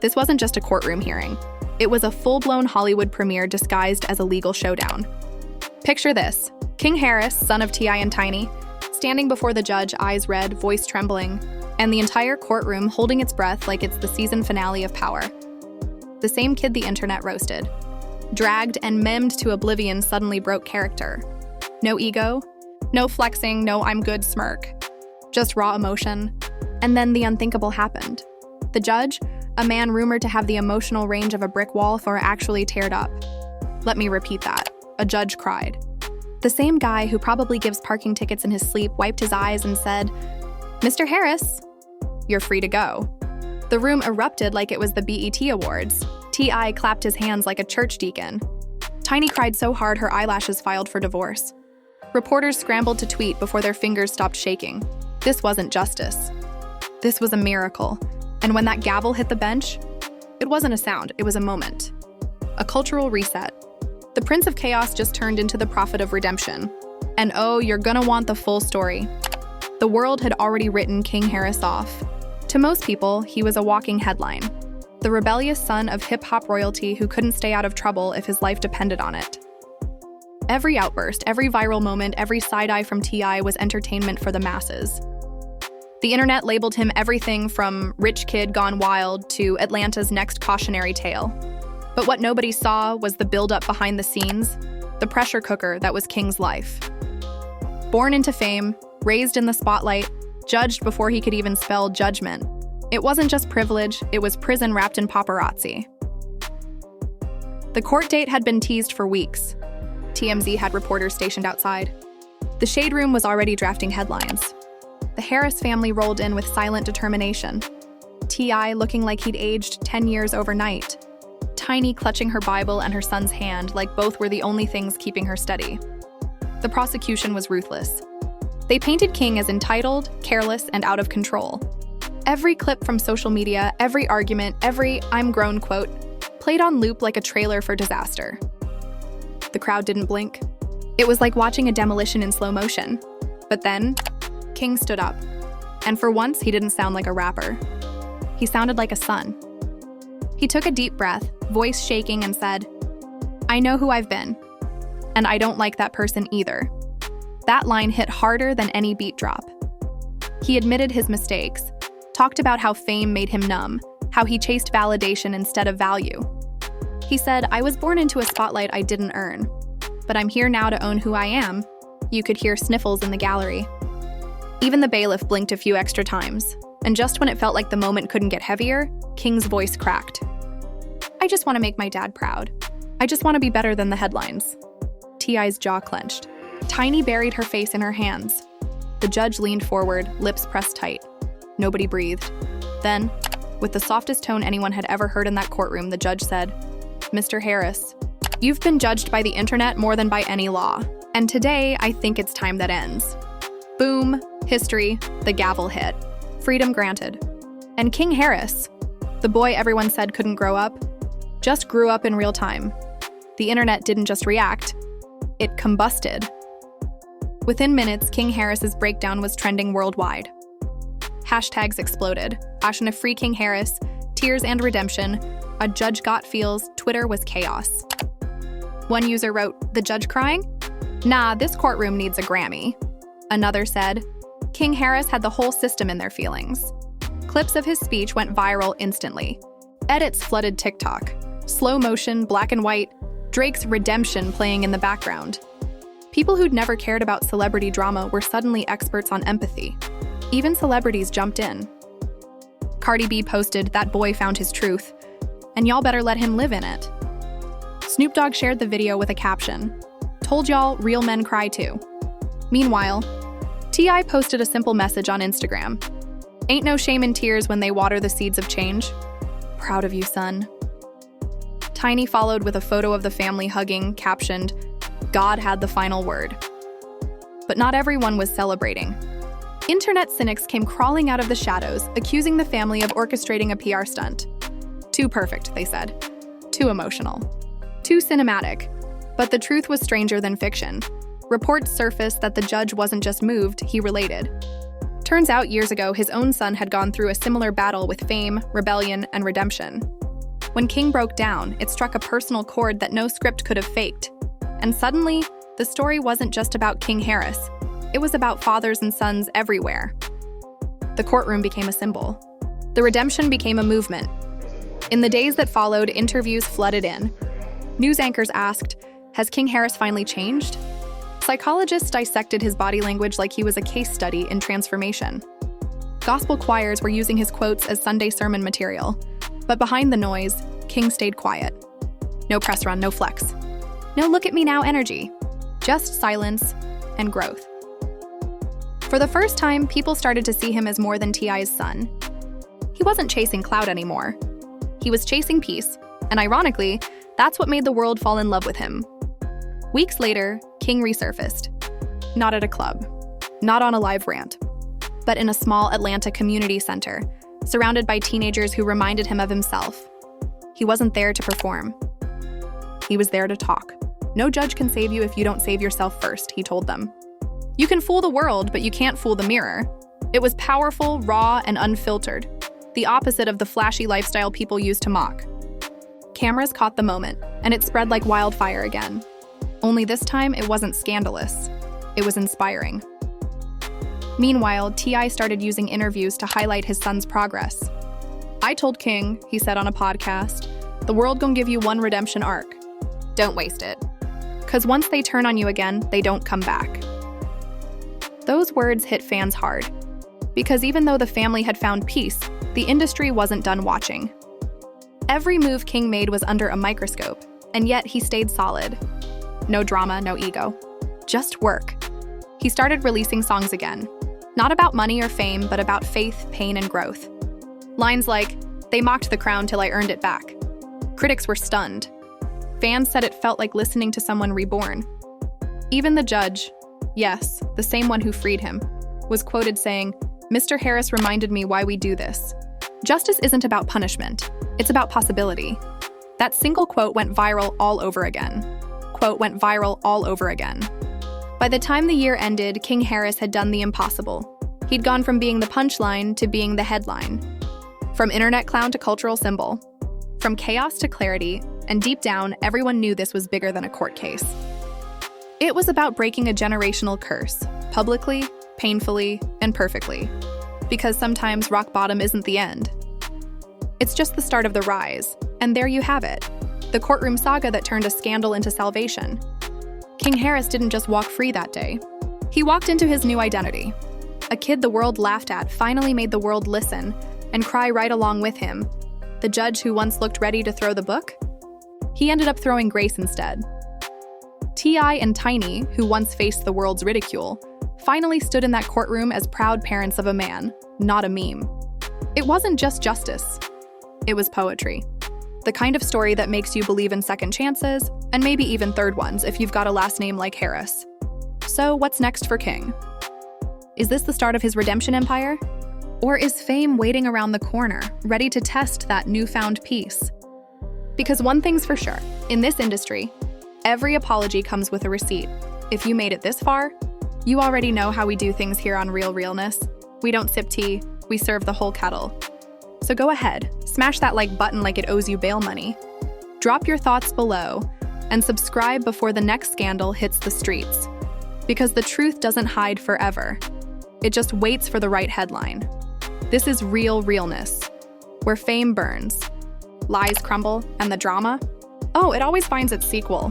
This wasn't just a courtroom hearing. It was a full-blown Hollywood premiere disguised as a legal showdown. Picture this: King Harris, son of T.I. and Tiny, standing before the judge, eyes red, voice trembling, and the entire courtroom holding its breath like it's the season finale of Power. The same kid the internet roasted, dragged and memed to oblivion, suddenly broke character. No ego, no flexing, no I'm good smirk. Just raw emotion. And then the unthinkable happened. The judge, a man rumored to have the emotional range of a brick wall, actually teared up. Let me repeat that. A judge cried. The same guy who probably gives parking tickets in his sleep wiped his eyes and said, "Mr. Harris, you're free to go." The room erupted like it was the BET Awards. T.I. clapped his hands like a church deacon. Tiny cried so hard her eyelashes filed for divorce. Reporters scrambled to tweet before their fingers stopped shaking. This wasn't justice. This was a miracle. And when that gavel hit the bench, it wasn't a sound, it was a moment. A cultural reset. The Prince of Chaos just turned into the Prophet of Redemption. And oh, you're gonna want the full story. The world had already written King Harris off. To most people, he was a walking headline. The rebellious son of hip-hop royalty who couldn't stay out of trouble if his life depended on it. Every outburst, every viral moment, every side-eye from T.I. was entertainment for the masses. The internet labeled him everything from rich kid gone wild to Atlanta's next cautionary tale. But what nobody saw was the build-up behind the scenes, the pressure cooker that was King's life. Born into fame, raised in the spotlight, judged before he could even spell judgment. It wasn't just privilege, it was prison wrapped in paparazzi. The court date had been teased for weeks. TMZ had reporters stationed outside. The Shade Room was already drafting headlines. The Harris family rolled in with silent determination. T.I. looking like he'd aged 10 years overnight. Tiny clutching her Bible and her son's hand like both were the only things keeping her steady. The prosecution was ruthless. They painted King as entitled, careless, and out of control. Every clip from social media, every argument, every "I'm grown" quote, played on loop like a trailer for disaster. The crowd didn't blink. It was like watching a demolition in slow motion. But then, King stood up. And for once, he didn't sound like a rapper. He sounded like a son. He took a deep breath, voice shaking, and said, "I know who I've been. And I don't like that person either." That line hit harder than any beat drop. He admitted his mistakes, talked about how fame made him numb, how he chased validation instead of value. He said, "I was born into a spotlight I didn't earn, but I'm here now to own who I am." You could hear sniffles in the gallery. Even the bailiff blinked a few extra times, and just when it felt like the moment couldn't get heavier, King's voice cracked. "I just want to make my dad proud. I just want to be better than the headlines." T.I.'s jaw clenched. Tiny buried her face in her hands. The judge leaned forward, lips pressed tight. Nobody breathed. Then, with the softest tone anyone had ever heard in that courtroom, the judge said, "Mr. Harris, you've been judged by the internet more than by any law, and today I think it's time that ends." Boom, history, the gavel hit. Freedom granted. And King Harris, the boy everyone said couldn't grow up, just grew up in real time. The internet didn't just react, it combusted. Within minutes, King Harris's breakdown was trending worldwide. Hashtags exploded. Passion to free King Harris, tears and redemption, a judge got feels, Twitter was chaos. One user wrote, "The judge crying? Nah, this courtroom needs a Grammy." Another said, "King Harris had the whole system in their feelings." Clips of his speech went viral instantly. Edits flooded TikTok. Slow motion, black and white, Drake's Redemption playing in the background. People who'd never cared about celebrity drama were suddenly experts on empathy. Even celebrities jumped in. Cardi B posted, "That boy found his truth, and y'all better let him live in it." Snoop Dogg shared the video with a caption, "Told y'all, real men cry too." Meanwhile, T.I. posted a simple message on Instagram. "Ain't no shame in tears when they water the seeds of change. Proud of you, son." Tiny followed with a photo of the family hugging, captioned, "God had the final word." But not everyone was celebrating. Internet cynics came crawling out of the shadows, accusing the family of orchestrating a PR stunt. Too perfect, they said. Too emotional. Too cinematic. But the truth was stranger than fiction. Reports surfaced that the judge wasn't just moved, he related. Turns out years ago, his own son had gone through a similar battle with fame, rebellion, and redemption. When King broke down, it struck a personal chord that no script could have faked. And suddenly, the story wasn't just about King Harris. It was about fathers and sons everywhere. The courtroom became a symbol. The redemption became a movement. In the days that followed, interviews flooded in. News anchors asked, "Has King Harris finally changed?" Psychologists dissected his body language like he was a case study in transformation. Gospel choirs were using his quotes as Sunday sermon material. But behind the noise, King stayed quiet. No press run, no flex. No look at me now energy. Just silence and growth. For the first time, people started to see him as more than T.I.'s son. He wasn't chasing clout anymore. He was chasing peace, and ironically, that's what made the world fall in love with him. Weeks later, King resurfaced. Not at a club, not on a live rant, but in a small Atlanta community center, surrounded by teenagers who reminded him of himself. He wasn't there to perform. He was there to talk. No judge can save you if you don't save yourself first, he told them. You can fool the world, but you can't fool the mirror. It was powerful, raw, and unfiltered, the opposite of the flashy lifestyle people used to mock. Cameras caught the moment, and it spread like wildfire again. Only this time, it wasn't scandalous. It was inspiring. Meanwhile, T.I. started using interviews to highlight his son's progress. "I told King," he said on a podcast, "the world gon' give you one redemption arc. Don't waste it. 'Cause once they turn on you again, they don't come back." Those words hit fans hard. Because even though the family had found peace, the industry wasn't done watching. Every move King made was under a microscope, and yet he stayed solid. No drama, no ego. Just work. He started releasing songs again. Not about money or fame, but about faith, pain, and growth. Lines like, "They mocked the crown till I earned it back." Critics were stunned. Fans said it felt like listening to someone reborn. Even the judge, yes, the same one who freed him, was quoted saying, "Mr. Harris reminded me why we do this. Justice isn't about punishment. It's about possibility." That single quote went viral all over again. By the time the year ended, King Harris had done the impossible. He'd gone from being the punchline to being the headline. From internet clown to cultural symbol. From chaos to clarity, and deep down, everyone knew this was bigger than a court case. It was about breaking a generational curse, publicly, painfully, and perfectly. Because sometimes rock bottom isn't the end. It's just the start of the rise, and there you have it. The courtroom saga that turned a scandal into salvation. King Harris didn't just walk free that day. He walked into his new identity. A kid the world laughed at finally made the world listen and cry right along with him. The judge who once looked ready to throw the book? He ended up throwing grace instead. T.I. and Tiny, who once faced the world's ridicule, finally stood in that courtroom as proud parents of a man, not a meme. It wasn't just justice. It was poetry. The kind of story that makes you believe in second chances, and maybe even third ones if you've got a last name like Harris. So what's next for King? Is this the start of his redemption empire? Or is fame waiting around the corner, ready to test that newfound peace? Because one thing's for sure, in this industry, every apology comes with a receipt. If you made it this far, you already know how we do things here on Real Realness. We don't sip tea, we serve the whole kettle. So go ahead, smash that like button like it owes you bail money. Drop your thoughts below, and subscribe before the next scandal hits the streets. Because the truth doesn't hide forever. It just waits for the right headline. This is Real Realness, where fame burns, lies crumble, and the drama, it always finds its sequel.